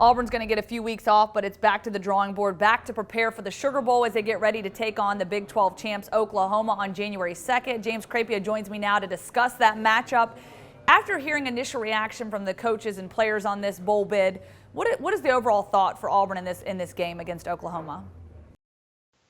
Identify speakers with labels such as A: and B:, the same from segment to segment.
A: Auburn's going to get a few weeks off, but it's back to the drawing board, back to prepare for the Sugar Bowl as they get ready to take on the Big 12 champs Oklahoma on January 2nd. James Crepea joins me now to discuss that matchup. After hearing initial reaction from the coaches and players on this bowl bid, what is the overall thought for Auburn in this game against Oklahoma?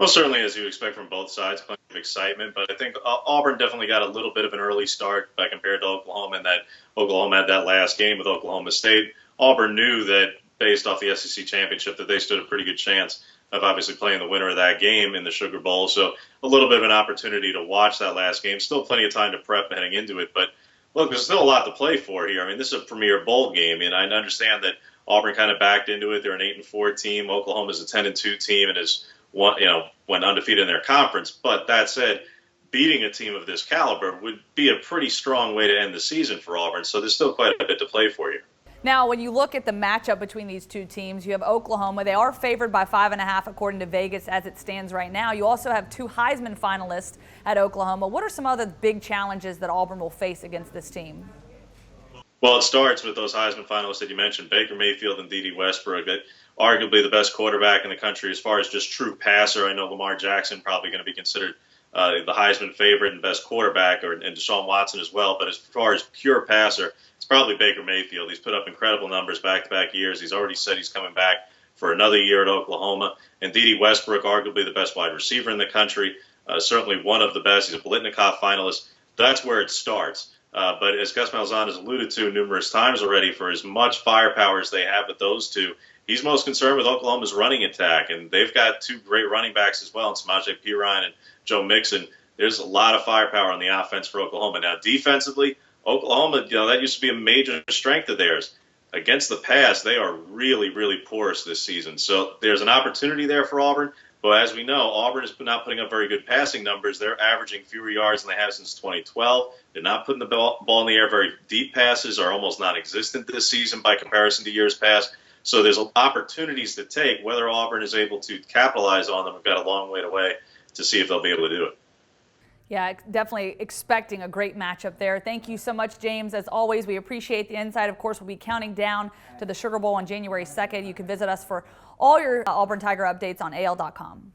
B: Well, certainly, as you expect from both sides, plenty of excitement. But I think Auburn definitely got a little bit of an early start compared to Oklahoma, and that Oklahoma had that last game with Oklahoma State. Auburn knew that based off the SEC championship that they stood a pretty good chance of obviously playing the winner of that game in the Sugar Bowl. So a little bit of an opportunity to watch that last game. Still plenty of time to prep heading into it. But look, there's still a lot to play for here. I mean, this is a premier bowl game, and I understand that Auburn kind of backed into it. They're an 8-4 team. Oklahoma's a 10-2 team, and is went undefeated in their conference. But that said, beating a team of this caliber would be a pretty strong way to end the season for Auburn. So there's still quite a bit to play for you.
A: Now, when you look at the matchup between these two teams, you have Oklahoma. They are favored by 5.5 according to Vegas as it stands right now. You also have two Heisman finalists at Oklahoma. What are some other big challenges that Auburn will face against this team?
B: Well, it starts with those Heisman finalists that you mentioned, Baker Mayfield and Dede Westbrook. Arguably the best quarterback in the country as far as just true passer. I know Lamar Jackson probably going to be considered the Heisman favorite and best quarterback, and Deshaun Watson as well. But as far as pure passer, it's probably Baker Mayfield. He's put up incredible numbers back-to-back years. He's already said he's coming back for another year at Oklahoma. And Dede Westbrook, arguably the best wide receiver in the country, certainly one of the best. He's a Biletnikoff finalist. That's where it starts. But as Gus Malzahn has alluded to numerous times already, for as much firepower as they have with those two, he's most concerned with Oklahoma's running attack. And they've got two great running backs as well, in Samaje Perine and Joe Mixon. There's a lot of firepower on the offense for Oklahoma. Now, defensively, Oklahoma, that used to be a major strength of theirs. Against the pass, they are really, really porous this season. So there's an opportunity there for Auburn. But as we know, Auburn is not putting up very good passing numbers. They're averaging fewer yards than they have since 2012. They're not putting the ball in the air. Very deep passes are almost non-existent this season by comparison to years past. So there's opportunities to take. Whether Auburn is able to capitalize on them, we've got a long way away to see if they'll be able to do it.
A: Yeah, definitely expecting a great matchup there. Thank you so much, James. As always, we appreciate the insight. Of course, we'll be counting down to the Sugar Bowl on January 2nd. You can visit us for all your Auburn Tiger updates on AL.com.